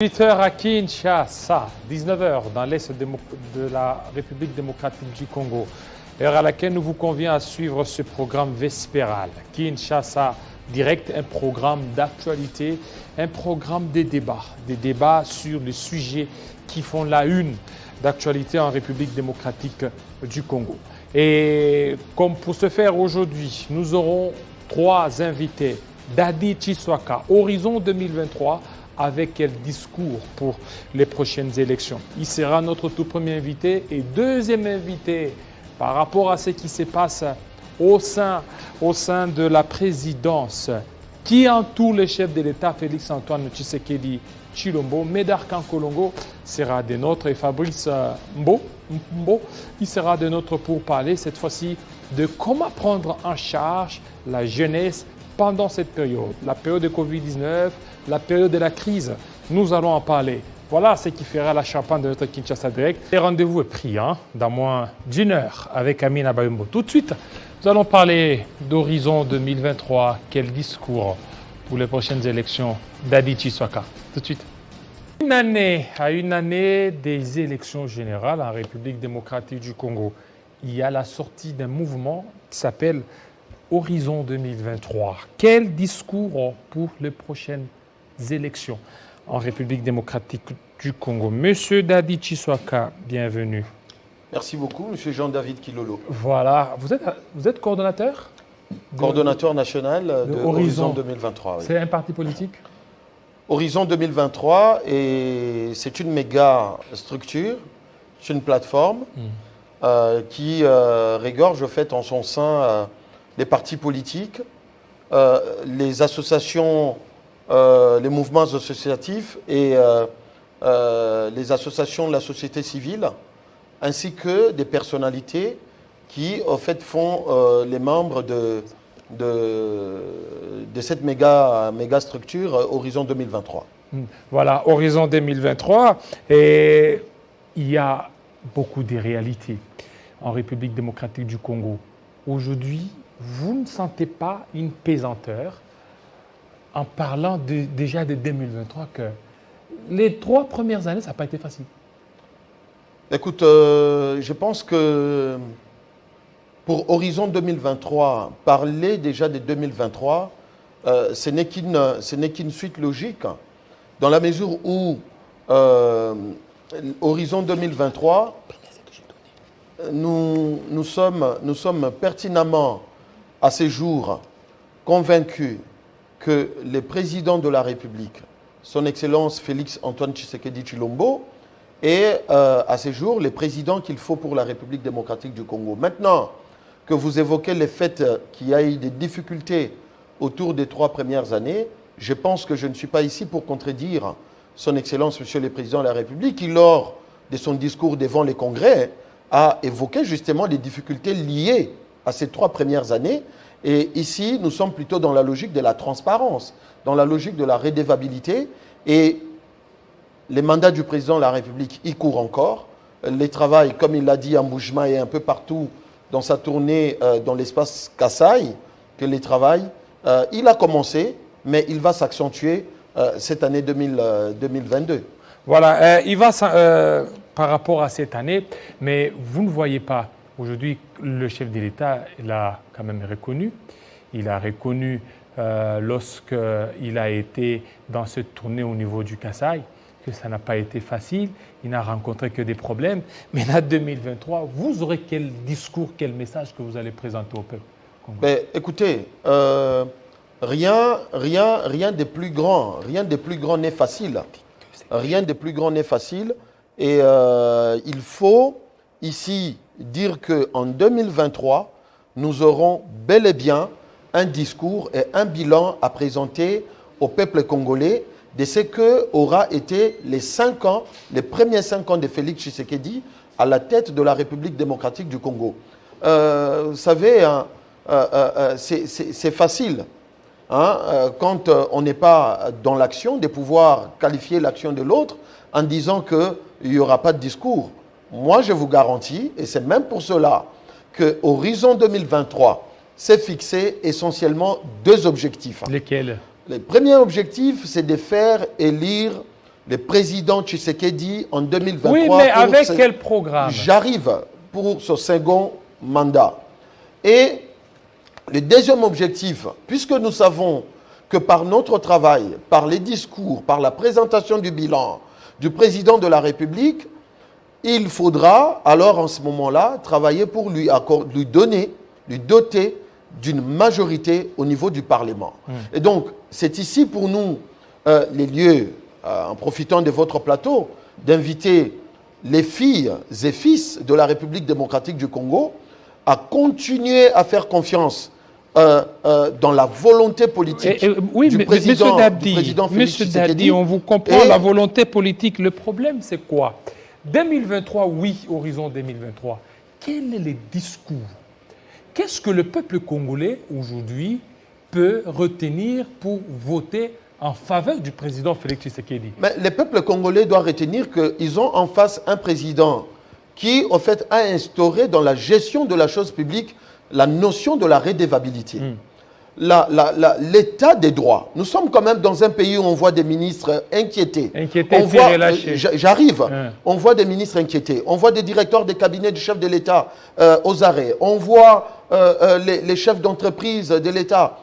8h à Kinshasa, 19h dans l'est de la République démocratique du Congo, heure à laquelle nous vous convions à suivre ce programme vespéral. Kinshasa Direct, un programme d'actualité, un programme des débats sur les sujets qui font la une d'actualité en République démocratique du Congo. Et comme pour ce faire aujourd'hui, nous aurons trois invités. Dadi Chiswaka, Horizon 2023, avec quel discours pour les prochaines élections. Il sera notre tout premier invité et deuxième invité par rapport à ce qui se passe au sein de la présidence qui entoure le chef de l'État Félix-Antoine Tshisekedi Tshilombo. Médard Kankolongo sera des nôtres et Fabrice Mbo, il sera des nôtres pour parler cette fois-ci de comment prendre en charge la jeunesse pendant cette période, la période de Covid-19, la période de la crise. Nous allons en parler. Voilà ce qui fera la champagne de notre Kinshasa Direct. Le rendez-vous est pris dans moins d'une heure avec Amina Bayumbo. Tout de suite, nous allons parler d'Horizon 2023. Quel discours pour les prochaines élections? Dadi Chiswaka. Tout de suite. Une année des élections générales en République démocratique du Congo, il y a la sortie d'un mouvement qui s'appelle Horizon 2023. Quel discours pour les prochaines élections en République démocratique du Congo? Monsieur Dadi Chiswaka, bienvenue. Merci beaucoup, monsieur Jean-David Kilolo. Voilà, vous êtes coordonnateur? Coordonnateur national de Horizon 2023. Oui. C'est un parti politique? Horizon 2023, c'est une méga structure, c'est une plateforme qui regorge au fait en son sein les partis politiques, les associations, les mouvements associatifs et les associations de la société civile, ainsi que des personnalités qui, au fait, font les membres de cette méga structure Horizon 2023. Voilà, Horizon 2023. Et il y a beaucoup de réalités en République démocratique du Congo. Aujourd'hui, vous ne sentez pas une pesanteur en parlant déjà de 2023 que les 3 premières années, ça n'a pas été facile? Écoute, je pense que pour Horizon 2023, parler déjà de 2023, ce n'est qu'une suite logique, dans la mesure où Horizon 2023, nous sommes pertinemment à ces jours convaincus que le président de la République, son Excellence Félix-Antoine Tshisekedi Tshilombo, est à ces jours le président qu'il faut pour la République démocratique du Congo. Maintenant que vous évoquez le fait qu'il y a eu des difficultés autour des 3 premières années, je pense que je ne suis pas ici pour contredire son Excellence Monsieur le Président de la République qui, lors de son discours devant les congrès, a évoqué justement les difficultés liées à ces 3 premières années. Et ici, nous sommes plutôt dans la logique de la transparence, dans la logique de la redevabilité. Et les mandats du président de la République y courent encore. Les travaux, comme il l'a dit à Mboujma et un peu partout dans sa tournée dans l'espace Kasaï, que les travaux, il a commencé, mais il va s'accentuer cette année 2022. Voilà, il va par rapport à cette année, mais vous ne voyez pas, aujourd'hui, le chef de l'État l'a quand même reconnu. Il a reconnu lorsqu'il a été dans cette tournée au niveau du Kasaï, que ça n'a pas été facile, il n'a rencontré que des problèmes. Mais là, 2023, vous aurez quel discours, quel message que vous allez présenter au peuple? Écoutez, rien de plus grand n'est facile. Rien de plus grand n'est facile. Et il faut ici dire qu'en 2023, nous aurons bel et bien un discours et un bilan à présenter au peuple congolais de ce que aura été les premiers 5 ans de Félix Tshisekedi à la tête de la République démocratique du Congo. Vous savez, c'est facile, quand on n'est pas dans l'action, de pouvoir qualifier l'action de l'autre en disant qu'il n'y aura pas de discours. Moi, je vous garantis, et c'est même pour cela que Horizon 2023 s'est fixé essentiellement 2 objectifs. Lesquels? Le premier objectif, c'est de faire élire le président Tshisekedi en 2023. Oui, mais avec quel programme? J'arrive pour ce second mandat. Et le deuxième objectif, puisque nous savons que par notre travail, par les discours, par la présentation du bilan du président de la République, il faudra alors en ce moment-là travailler pour lui doter d'une majorité au niveau du Parlement. Et donc, c'est ici pour nous les lieux, en profitant de votre plateau, d'inviter les filles et fils de la République démocratique du Congo à continuer à faire confiance dans la volonté politique oui, du mais président Monsieur Félix Tshisekedi. Dadi, on vous comprend, la volonté politique. Le problème, c'est quoi? 2023, oui, horizon 2023. Quel est le discours? Qu'est-ce que le peuple congolais, aujourd'hui, peut retenir pour voter en faveur du président Félix Tshisekedi? Mais le peuple congolais doit retenir qu'ils ont en face un président qui, au fait, a instauré dans la gestion de la chose publique la notion de la redevabilité. L'état des droits. Nous sommes quand même dans un pays où on voit des ministres inquiétés. J'arrive. On voit des ministres inquiétés. On voit des directeurs des cabinets du chef de l'État aux arrêts. On voit les chefs d'entreprise de l'État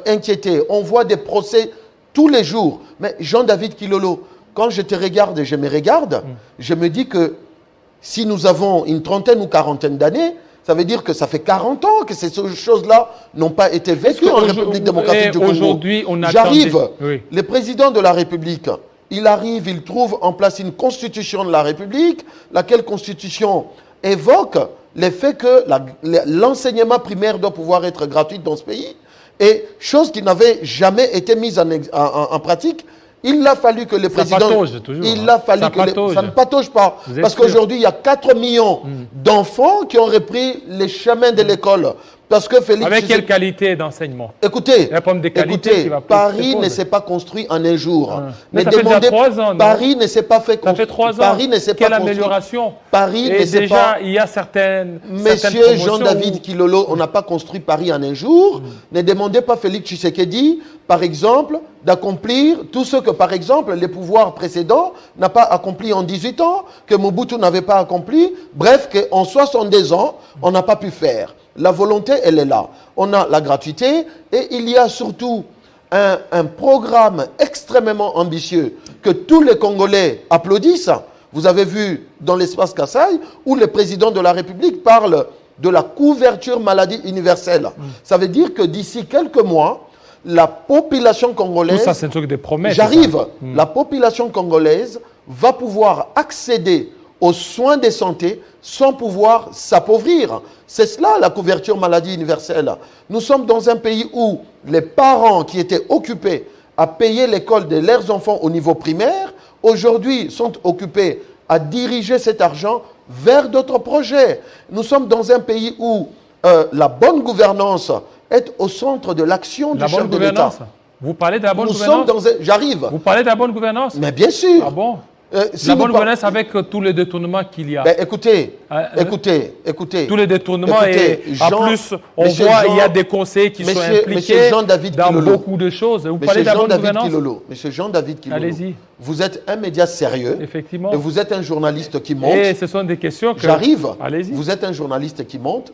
inquiétés. On voit des procès tous les jours. Mais Jean-David Kilolo, quand je te regarde et je me regarde, je me dis que si nous avons une trentaine ou quarantaine d'années, ça veut dire que ça fait 40 ans que ces choses-là n'ont pas été vécues en République démocratique du Congo. Aujourd'hui, on J'arrive. Oui. Le président de la République, il arrive, il trouve en place une constitution de la République, laquelle constitution évoque le fait que l'enseignement primaire doit pouvoir être gratuit dans ce pays, et chose qui n'avait jamais été mise en pratique. Il a fallu que le président... Ça patauge toujours. Ça ne patauge pas. Parce qu'aujourd'hui, il y a 4 millions d'enfants qui ont repris les chemins de l'école. Parce que Félix... Avec quelle qualité d'enseignement? Écoutez, Paris ne s'est pas construit en un jour. Mais ça fait déjà 3 ans, non? Paris ne s'est pas fait construire. Ça fait 3 ans. Paris ne s'est pas Quelle amélioration? Paris ne s'est pas... il y a certaines Monsieur Jean-David Kilolo, on n'a pas construit Paris en un jour. Ne demandez pas Félix Tshisekedi, par exemple, d'accomplir tout ce que, par exemple, les pouvoirs précédents n'ont pas accompli en 18 ans, que Mobutu n'avait pas accompli. Bref, qu'en 62 ans, on n'a pas pu faire. La volonté, elle est là. On a la gratuité et il y a surtout un programme extrêmement ambitieux que tous les Congolais applaudissent. Vous avez vu dans l'espace Kassai où le président de la République parle de la couverture maladie universelle. Ça veut dire que d'ici quelques mois, la population congolaise... Tout ça, c'est un truc de promesses. J'arrive. La population congolaise va pouvoir accéder aux soins de santé sans pouvoir s'appauvrir. C'est cela la couverture maladie universelle. Nous sommes dans un pays où les parents qui étaient occupés à payer l'école de leurs enfants au niveau primaire, aujourd'hui sont occupés à diriger cet argent vers d'autres projets. Nous sommes dans un pays où la bonne gouvernance est au centre de l'action du chef de l'État. Vous parlez de la bonne gouvernance? J'arrive. Vous parlez de la bonne gouvernance? Mais bien sûr. Ah bon? La bonne gouvernance avec tous les détournements qu'il y a. Ben, écoutez. Tous les détournements et en plus, on voit il y a des conseillers qui sont impliqués dans beaucoup de choses. Vous parlez de la bonne gouvernance? Monsieur Jean-David Kilolo, allez-y. Vous êtes un média sérieux. Effectivement. Et vous êtes un journaliste qui monte. Et ce sont des questions que... J'arrive. Allez-y. Vous êtes un journaliste qui monte.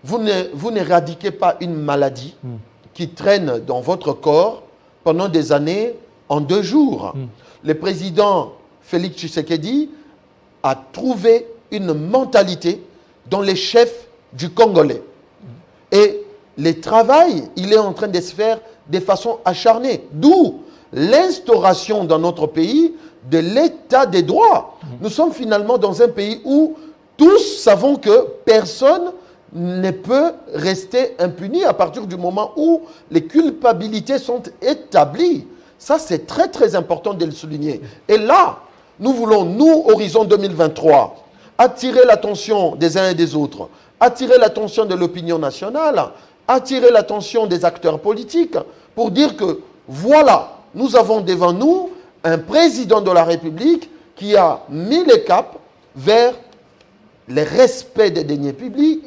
Vous n'éradiquez pas une maladie qui traîne dans votre corps pendant des années en 2 jours. Le président Félix Tshisekedi a trouvé une mentalité dans les chefs du Congolais. Et le travail, il est en train de se faire de façon acharnée. D'où l'instauration dans notre pays de l'état des droits. Nous sommes finalement dans un pays où tous savons que personne ne peut rester impuni à partir du moment où les culpabilités sont établies. Ça, c'est très, très important de le souligner. Et là, nous voulons, nous, Horizon 2023, attirer l'attention des uns et des autres, attirer l'attention de l'opinion nationale, attirer l'attention des acteurs politiques pour dire que, voilà, nous avons devant nous un président de la République qui a mis les caps vers le respect des deniers publics,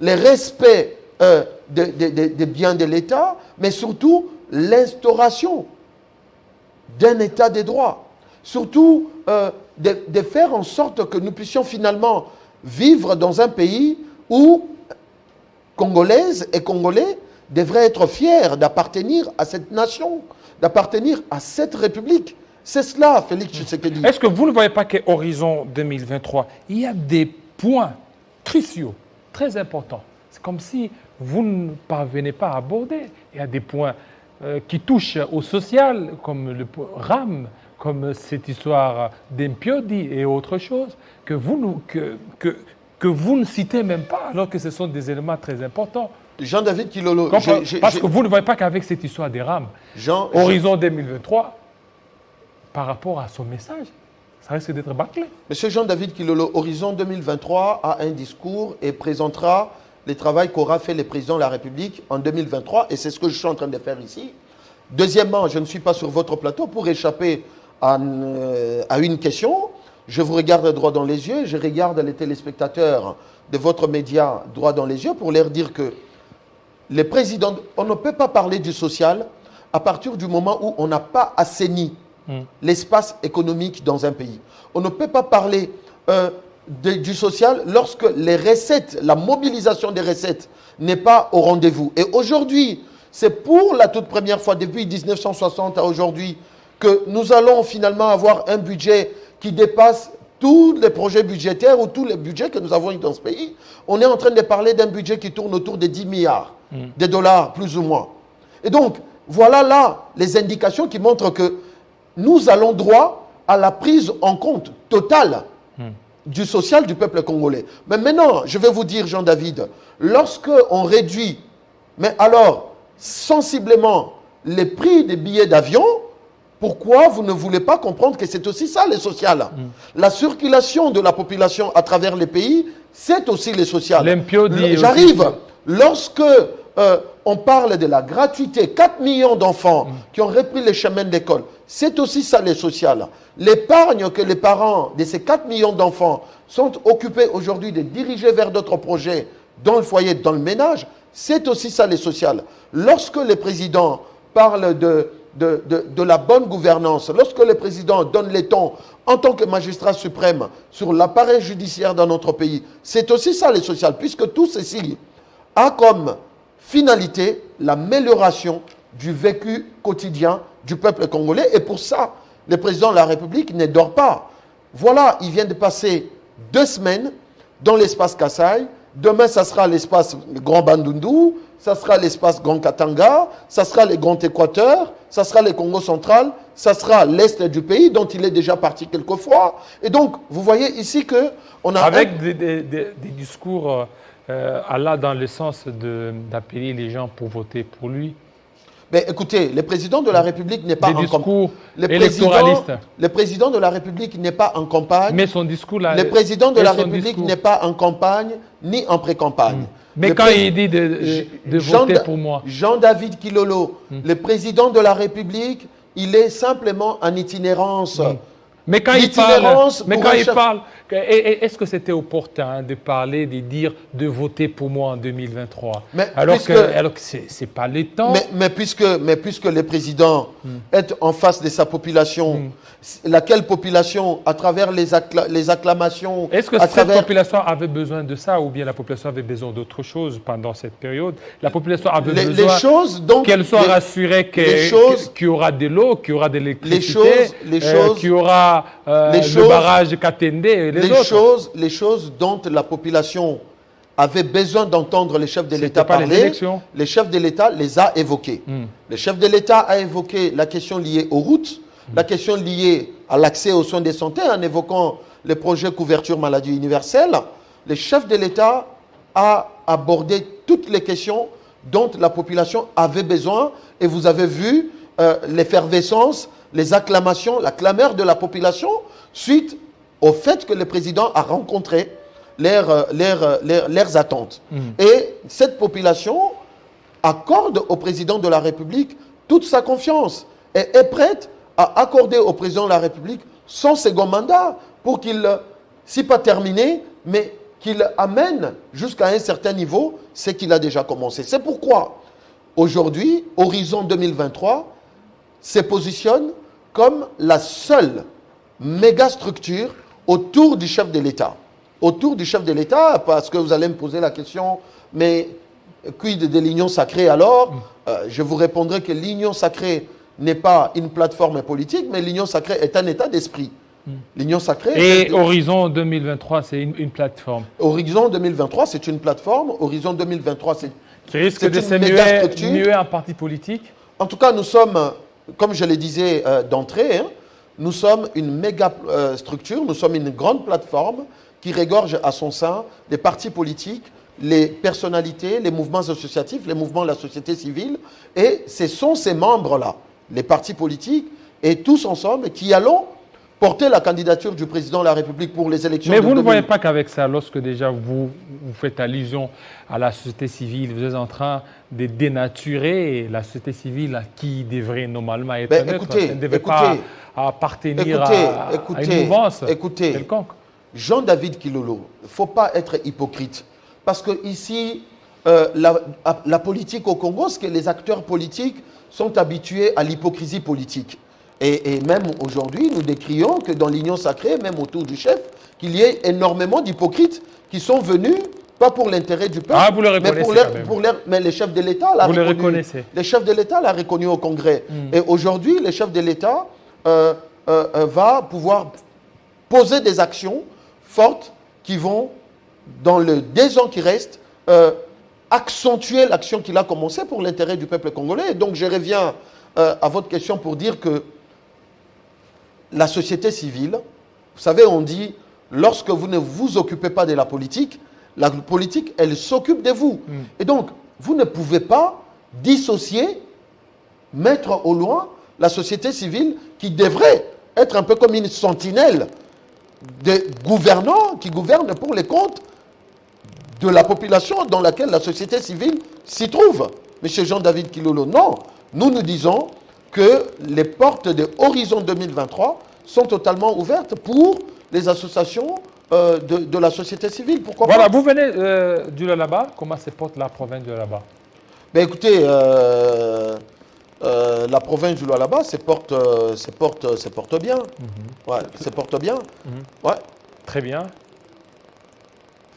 le respect des biens de l'État, mais surtout l'instauration d'un état des droits. Surtout de faire en sorte que nous puissions finalement vivre dans un pays où Congolaises et Congolais devraient être fiers d'appartenir à cette nation, d'appartenir à cette république. C'est cela, Félix Tshisekedi. Est-ce que vous ne voyez pas qu'Horizon 2023, il y a des points cruciaux, très importants. C'est comme si vous ne parvenez pas à aborder. Il y a des points qui touchent au social, comme le RAM, comme cette histoire d'Impiodi et autre chose, que vous ne citez même pas, alors que ce sont des éléments très importants. Jean-David Kilolo. Parce que vous ne voyez pas qu'avec cette histoire des RAM, Horizon 2023, par rapport à son message, ça risque d'être bâclé. Monsieur Jean-David Kilolo, Horizon 2023 a un discours et présentera les travaux qu'aura fait le président de la République en 2023, et c'est ce que je suis en train de faire ici. Deuxièmement, je ne suis pas sur votre plateau pour échapper à une question. Je vous regarde droit dans les yeux, je regarde les téléspectateurs de votre média droit dans les yeux pour leur dire que les présidents, on ne peut pas parler du social à partir du moment où on n'a pas assaini l'espace économique dans un pays. On ne peut pas parler du social lorsque les recettes, la mobilisation des recettes n'est pas au rendez-vous. Et aujourd'hui, c'est pour la toute première fois depuis 1960 à aujourd'hui que nous allons finalement avoir un budget qui dépasse tous les projets budgétaires ou tous les budgets que nous avons eu dans ce pays. On est en train de parler d'un budget qui tourne autour de 10 milliards de dollars, plus ou moins. Et donc, voilà là les indications qui montrent que nous allons droit à la prise en compte totale du social du peuple congolais. Mais maintenant, je vais vous dire, Jean-David, lorsque on réduit, mais alors, sensiblement, les prix des billets d'avion, pourquoi vous ne voulez pas comprendre que c'est aussi ça, les sociales? La circulation de la population à travers les pays, c'est aussi les sociales. J'arrive. Lorsque on parle de la gratuité, 4 millions d'enfants qui ont repris les chemins d'école, c'est aussi ça, les sociales. L'épargne que les parents de ces 4 millions d'enfants sont occupés aujourd'hui de diriger vers d'autres projets dans le foyer, dans le ménage, c'est aussi ça, les sociales. Lorsque le président parle de la bonne gouvernance, lorsque le président donne les tons en tant que magistrat suprême sur l'appareil judiciaire dans notre pays, c'est aussi ça, les sociales, puisque tout ceci a comme finalité l'amélioration du vécu quotidien du peuple congolais. Et pour ça, le président de la République ne dort pas. Voilà, il vient de passer 2 semaines dans l'espace Kassai. Demain, ça sera l'espace Grand Bandundu, ça sera l'espace Grand Katanga, ça sera le Grand Équateur, ça sera le Congo central, ça sera l'Est du pays, dont il est déjà parti quelques fois. Et donc, vous voyez ici qu'on a... Avec des discours allant dans le sens d'appeler les gens pour voter pour lui. Mais écoutez, le président de la République n'est pas en campagne. Le président de la République n'est pas en campagne. Mais son discours là. Le président de la République n'est pas en campagne ni en pré-campagne. Mais quand il dit de voter pour moi. Jean-David Kilolo, le président de la République, il est simplement en itinérance. Mais quand il parle, est-ce que c'était opportun de parler, de dire, de voter pour moi en 2023? Alors que ce n'est pas le temps. Mais puisque le président est en face de sa population, laquelle population, à travers les acclamations... Est-ce que cette population avait besoin de ça ou bien la population avait besoin d'autre chose pendant cette période? La population avait besoin qu'elle soit rassurée qu'il y aura de l'eau, qu'il y aura de l'électricité, qu'il y aura le barrage Katende et les choses dont la population avait besoin d'entendre les chefs de l'État parler, les chefs de l'État les a évoqués. Le chef de l'État a évoqué la question liée aux routes, la question liée à l'accès aux soins de santé en évoquant le projet couverture maladie universelle. Le chef de l'État a abordé toutes les questions dont la population avait besoin et vous avez vu l'effervescence, les acclamations, la clameur de la population suite au fait que le président a rencontré leurs attentes. Et cette population accorde au président de la République toute sa confiance et est prête à accorder au président de la République son second mandat pour qu'il, si pas terminé, mais qu'il amène jusqu'à un certain niveau ce qu'il a déjà commencé. C'est pourquoi, aujourd'hui, Horizon 2023 se positionne comme la seule méga structure autour du chef de l'État. Autour du chef de l'État, parce que vous allez me poser la question, mais quid de l'Union sacrée alors? Je vous répondrai que l'Union sacrée n'est pas une plateforme politique, mais l'Union sacrée est un état d'esprit. L'Union sacrée... Et Horizon 2023, c'est une plateforme. Horizon 2023, c'est une plateforme. Horizon 2023, c'est... Qui risque de se muer un parti politique? En tout cas, nous sommes, comme je le disais d'entrée, nous sommes une méga structure, nous sommes une grande plateforme qui regorge à son sein des partis politiques, les personnalités, les mouvements associatifs, les mouvements de la société civile. Et ce sont ces membres-là, les partis politiques, et tous ensemble, qui allons porter la candidature du président de la République pour les élections. Mais vous ne voyez pas qu'avec ça, lorsque déjà vous faites allusion à la société civile, vous êtes en train de dénaturer la société civile qui devrait normalement être neutre, elle ne devait pas appartenir à une mouvance quelconque. Jean-David Kilolo, il ne faut pas être hypocrite. Parce que ici, la politique au Congo, c'est que les acteurs politiques sont habitués à l'hypocrisie politique. Et même aujourd'hui, nous décrions que dans l'Union sacrée, même autour du chef, qu'il y ait énormément d'hypocrites qui sont venus, pas pour l'intérêt du peuple, vous le reconnaissez mais les chefs de l'État l'ont reconnu. Le reconnaissez. Les chefs de l'État l'ont reconnu au Congrès. Et aujourd'hui, les chefs de l'État va pouvoir poser des actions fortes qui vont, dans les 2 ans qui restent, accentuer l'action qu'il a commencée pour l'intérêt du peuple congolais. Et donc, je reviens à votre question pour dire que la société civile, vous savez, on dit, lorsque vous ne vous occupez pas de la politique, elle s'occupe de vous. Et donc, vous ne pouvez pas dissocier, mettre au loin la société civile qui devrait être un peu comme une sentinelle des gouvernants qui gouvernent pour les comptes de la population dans laquelle la société civile s'y trouve. Monsieur Jean-David Kilolo, non. Nous disons que les portes de Horizon 2023 sont totalement ouvertes pour les associations de la société civile. Pourquoi pas? Vous venez du Lualaba. Comment se porte la province du Lualaba? Écoutez, la province du Lualaba se porte bien. Ouais, se porte bien. Ouais. Très bien.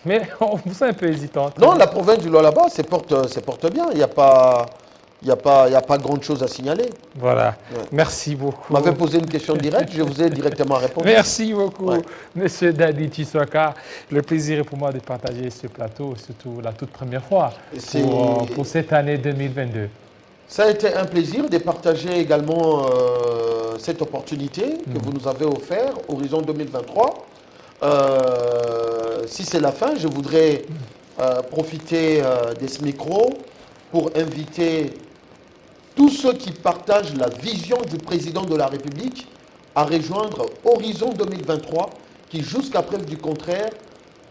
Mais on vous sent un peu hésitant. Non, la province du Lualaba se porte bien. Il n'y a pas... Il n'y a pas grande chose à signaler. Voilà. Ouais. Merci beaucoup. Vous m'avez posé une question directe, je vous ai directement répondu. Merci beaucoup, Monsieur Dadi Chiswaka. Le plaisir est pour moi de partager ce plateau, surtout la toute première fois pour cette année 2022. Ça a été un plaisir de partager également cette opportunité que vous nous avez offert, Horizon 2023. Si c'est la fin, je voudrais profiter de ce micro pour inviter tous ceux qui partagent la vision du président de la République à rejoindre Horizon 2023, qui jusqu'à preuve du contraire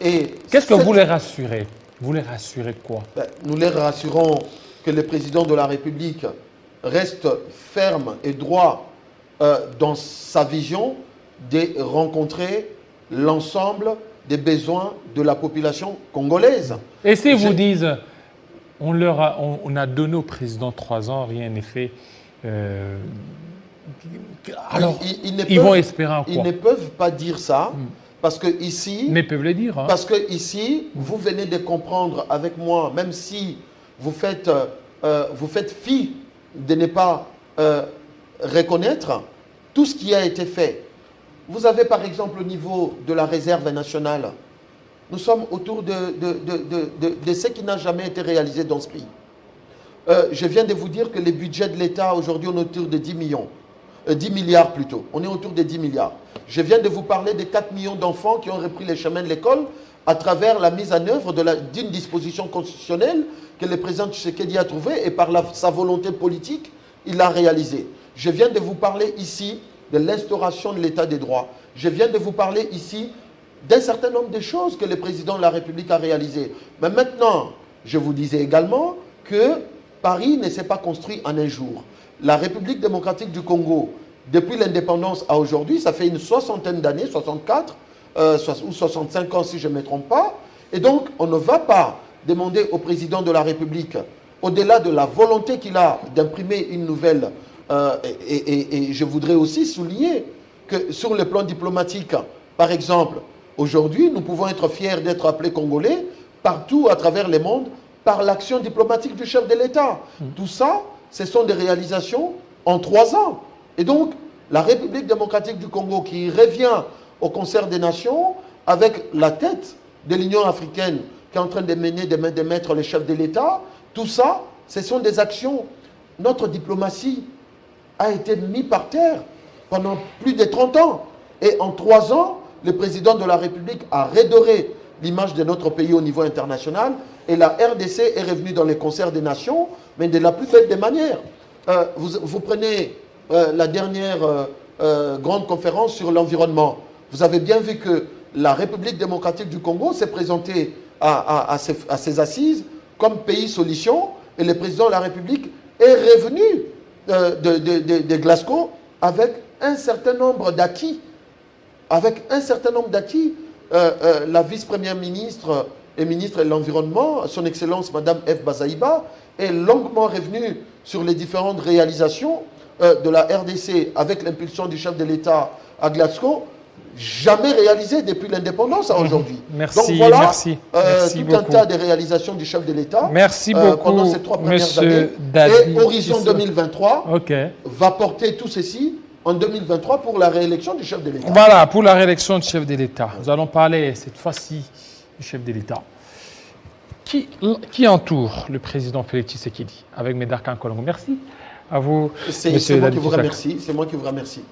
est... Qu'est-ce que vous les rassurez? Vous les rassurez quoi? Nous les rassurons que le président de la République reste ferme et droit dans sa vision de rencontrer l'ensemble des besoins de la population congolaise. Et si vous disent... On a donné au président 3 ans, rien n'est fait. Alors, ils vont espérer en quoi? Ils ne peuvent pas dire ça, parce que ici... Mais ils peuvent le dire. Parce que ici, vous venez de comprendre avec moi, même si vous faites fi de ne pas reconnaître tout ce qui a été fait. Vous avez par exemple au niveau de la réserve nationale, nous sommes autour de ce qui n'a jamais été réalisé dans ce pays. Je viens de vous dire que les budgets de l'État aujourd'hui, on est autour de 10 milliards plutôt. On est autour de 10 milliards. Je viens de vous parler des 4 millions d'enfants qui ont repris les chemins de l'école à travers la mise en œuvre d'une disposition constitutionnelle que le président Tshisekedi a trouvée et par sa volonté politique, il l'a réalisée. Je viens de vous parler ici de l'instauration de l'état des droits. Je viens de vous parler ici d'un certain nombre de choses que le président de la République a réalisées. Mais maintenant, je vous disais également que Paris ne s'est pas construit en un jour. La République démocratique du Congo, depuis l'indépendance à aujourd'hui, ça fait une 60aine d'années, 64 ou 65 ans si je ne me trompe pas. Et donc, on ne va pas demander au président de la République, au-delà de la volonté qu'il a d'imprimer une nouvelle Et je voudrais aussi souligner que sur le plan diplomatique, par exemple, aujourd'hui, nous pouvons être fiers d'être appelés Congolais partout à travers le monde par l'action diplomatique du chef de l'État. Tout ça, ce sont des réalisations en 3 ans. Et donc, la République démocratique du Congo qui revient au concert des nations avec la tête de l'Union africaine qui est en train de mener, de mettre les chefs de l'État, tout ça, ce sont des actions. Notre diplomatie a été mise par terre pendant plus de 30 ans. Et en 3 ans, le président de la République a redoré l'image de notre pays au niveau international et la RDC est revenue dans les concerts des nations, mais de la plus belle des manières. Vous prenez la dernière grande conférence sur l'environnement. Vous avez bien vu que la République démocratique du Congo s'est présentée à ces assises comme pays solution et le président de la République est revenu de Glasgow avec un certain nombre d'acquis. La vice-première ministre et ministre de l'Environnement, son Excellence Madame F. Bazaïba, est longuement revenue sur les différentes réalisations de la RDC avec l'impulsion du chef de l'État à Glasgow, jamais réalisées depuis l'indépendance à aujourd'hui. Merci, donc voilà, merci tout beaucoup. un tas de réalisations du chef de l'État pendant ces 3 premières années. Et Horizon 2023 va porter tout ceci en 2023 pour la réélection du chef de l'État. Voilà, pour la réélection du chef de l'État. Nous allons parler cette fois-ci du chef de l'État. Qui entoure le président Félix Tshisekedi avec Médard Kankolongo? Merci à vous, C'est moi qui vous remercie.